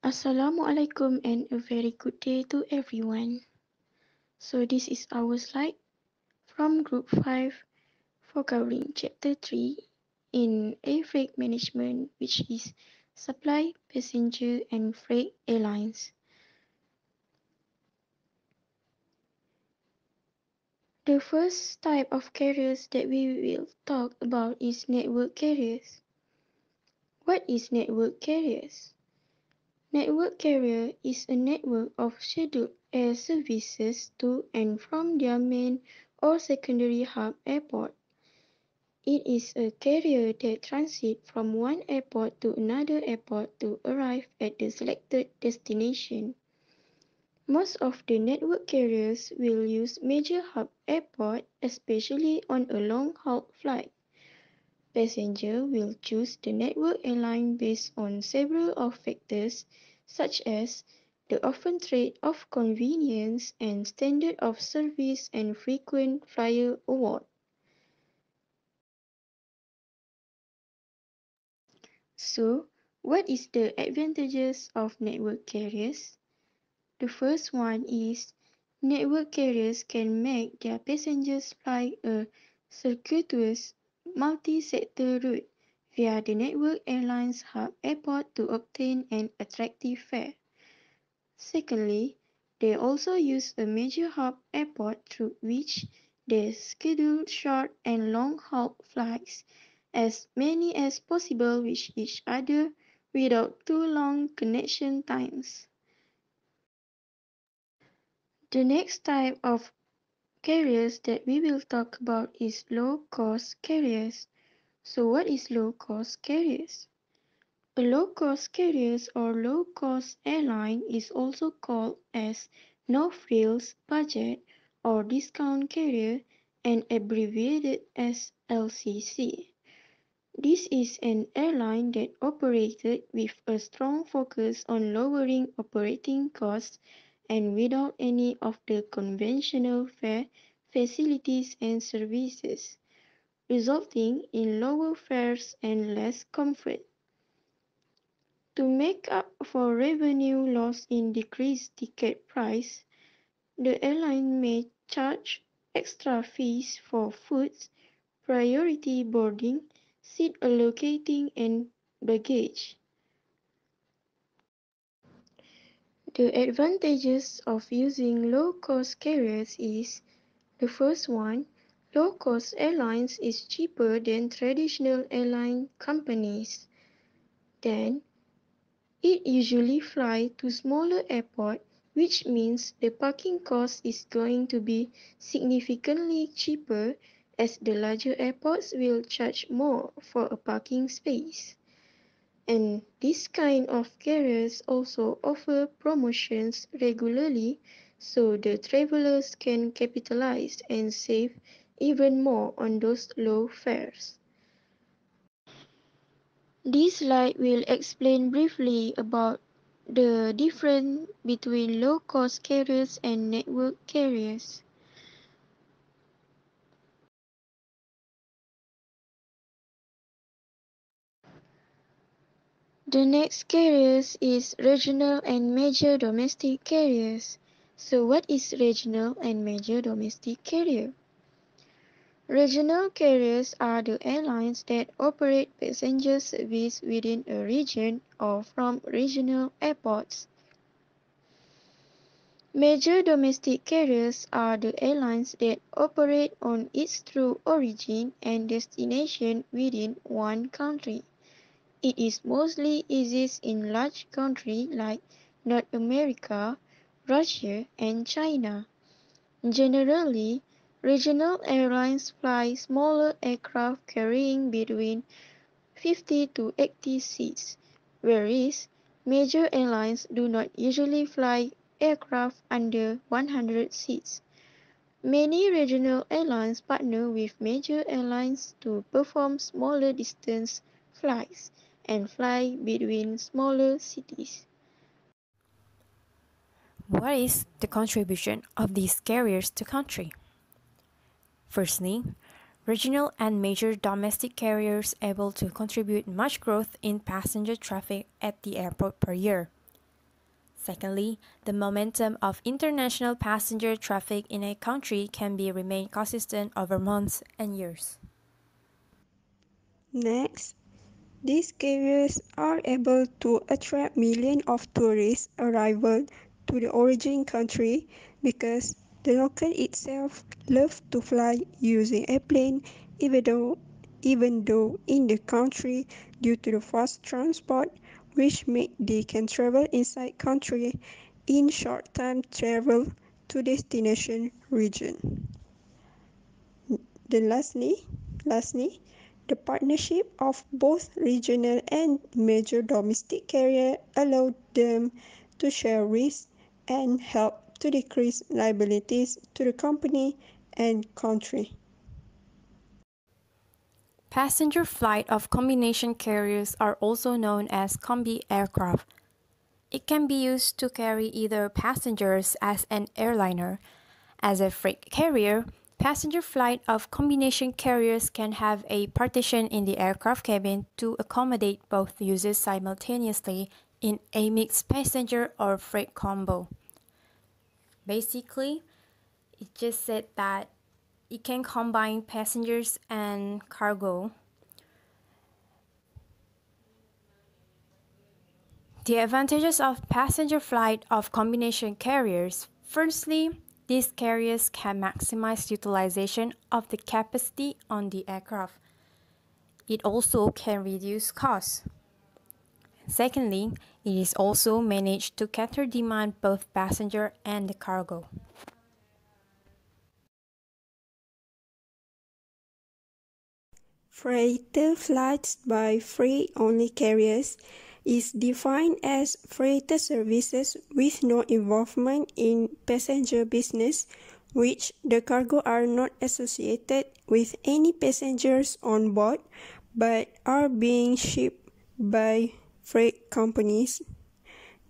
Assalamualaikum and a very good day to everyone. So this is our slide from Group 5 for covering Chapter 3 in Air Freight Management, which is Supply, Passenger and Freight Airlines. The first type of carriers that we will talk about is network carriers. What is network carriers? Network carrier is a network of scheduled air services to and from their main or secondary hub airport. It is a carrier that transits from one airport to another airport to arrive at the selected destination. Most of the network carriers will use major hub airport, especially on a long-haul flight. Passengers will choose the network airline based on several of factors such as the often trade of convenience and standard of service and frequent flyer award. So, what is the advantages of network carriers? The first one is network carriers can make their passengers fly a circuitous multi-sector route via the network airlines hub airport to obtain an attractive fare. Secondly, they also use a major hub airport through which they schedule short and long-haul flights, as many as possible with each other without too long connection times. The next type of carriers that we will talk about is low-cost carriers. So what is low-cost carriers? A low-cost carrier or low-cost airline is also called as no-frills, budget, or discount carrier and abbreviated as LCC. This is an airline that operated with a strong focus on lowering operating costs and without any of the conventional fare facilities and services, resulting in lower fares and less comfort. To make up for revenue loss in decreased ticket price, the airline may charge extra fees for foods, priority boarding, seat allocating, and baggage. The advantages of using low-cost carriers is the first one, low-cost airlines is cheaper than traditional airline companies. Then, it usually flies to smaller airports, which means the parking cost is going to be significantly cheaper as the larger airports will charge more for a parking space. And this kind of carriers also offer promotions regularly so the travelers can capitalize and save even more on those low fares. This slide will explain briefly about the difference between low-cost carriers and network carriers. The next carriers is regional and major domestic carriers. So what is regional and major domestic carrier? Regional carriers are the airlines that operate passenger service within a region or from regional airports. Major domestic carriers are the airlines that operate on its true origin and destination within one country. It is mostly exists in large countries like North America, Russia, and China. Generally, regional airlines fly smaller aircraft carrying between 50 to 80 seats, whereas major airlines do not usually fly aircraft under 100 seats. Many regional airlines partner with major airlines to perform smaller distance flights and fly between smaller cities. What is the contribution of these carriers to country? Firstly, regional and major domestic carriers able to contribute much growth in passenger traffic at the airport per year. Secondly, the momentum of international passenger traffic in a country can be remain consistent over months and years. Next, these carriers are able to attract millions of tourist arrival to the origin country because the local itself love to fly using airplane even though in the country due to the fast transport which make they can travel inside country in short time travel to destination region. Then lastly, the partnership of both regional and major domestic carriers allowed them to share risks and help to decrease liabilities to the company and country. Passenger flight of combination carriers are also known as combi aircraft. It can be used to carry either passengers as an airliner. As a freight carrier, passenger flight of combination carriers can have a partition in the aircraft cabin to accommodate both uses simultaneously in a mixed passenger or freight combo. Basically, it just said that it can combine passengers and cargo. The advantages of passenger flight of combination carriers. Firstly, these carriers can maximize utilization of the capacity on the aircraft. It also can reduce costs. Secondly, it is also managed to cater demand both passenger and the cargo. Freighter flights by freight-only carriers is defined as freighter services with no involvement in passenger business, which the cargo are not associated with any passengers on board, but are being shipped by freight companies.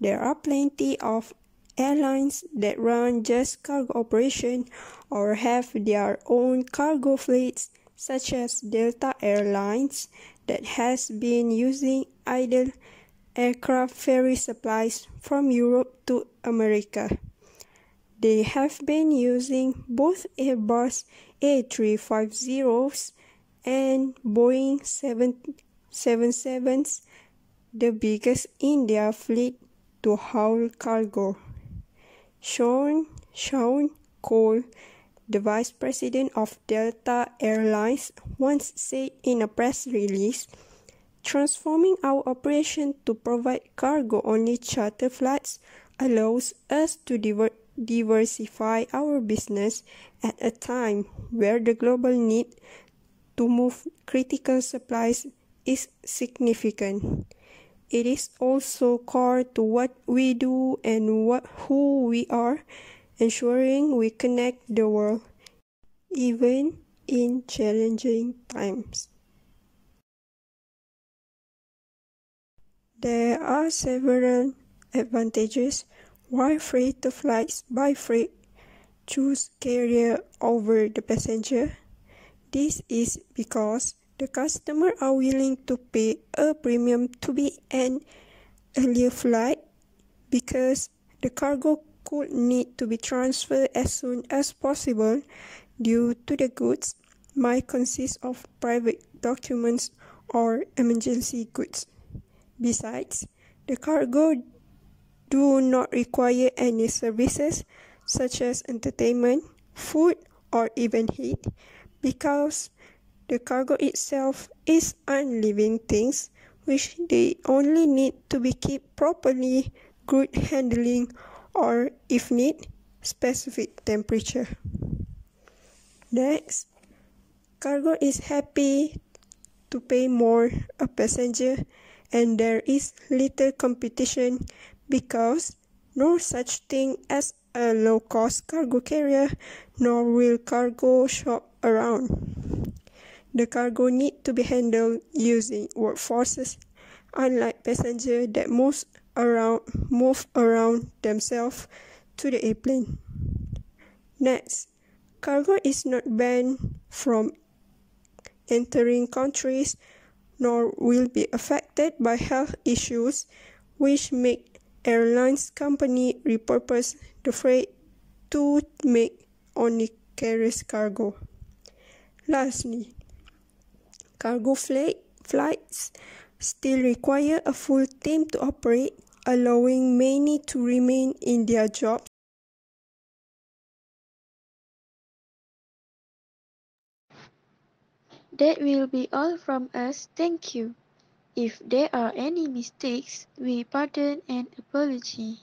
There are plenty of airlines that run just cargo operation or have their own cargo fleets, such as Delta Airlines, that has been using idle aircraft ferry supplies from Europe to America. They have been using both Airbus A350s and Boeing 777s, the biggest in their fleet, to haul cargo. Sean Cole, the vice president of Delta Airlines, once said in a press release, "Transforming our operation to provide cargo-only charter flights allows us to diversify our business at a time where the global need to move critical supplies is significant. It is also core to what we do and who we are, ensuring we connect the world, even in challenging times." There are several advantages why freighter flights by freight choose carrier over the passenger. This is because the customer are willing to pay a premium to be an earlier flight because the cargo could need to be transferred as soon as possible due to the goods might consist of private documents or emergency goods. Besides, the cargo do not require any services such as entertainment, food, or even heat, because the cargo itself is unliving things which they only need to be kept properly, good handling, or if need, specific temperature. Next, cargo is happy to pay more a passenger, and there is little competition because no such thing as a low-cost cargo carrier nor will cargo shop around. The cargo need to be handled using workforces, unlike passengers that move around themselves to the airplane. Next, cargo is not banned from entering countries nor will be affected by health issues which make Airlines company repurpose the freight to make only carries cargo. Lastly, cargo flights still require a full team to operate, allowing many to remain in their jobs. That will be all from us. Thank you. If there are any mistakes, we pardon and apology.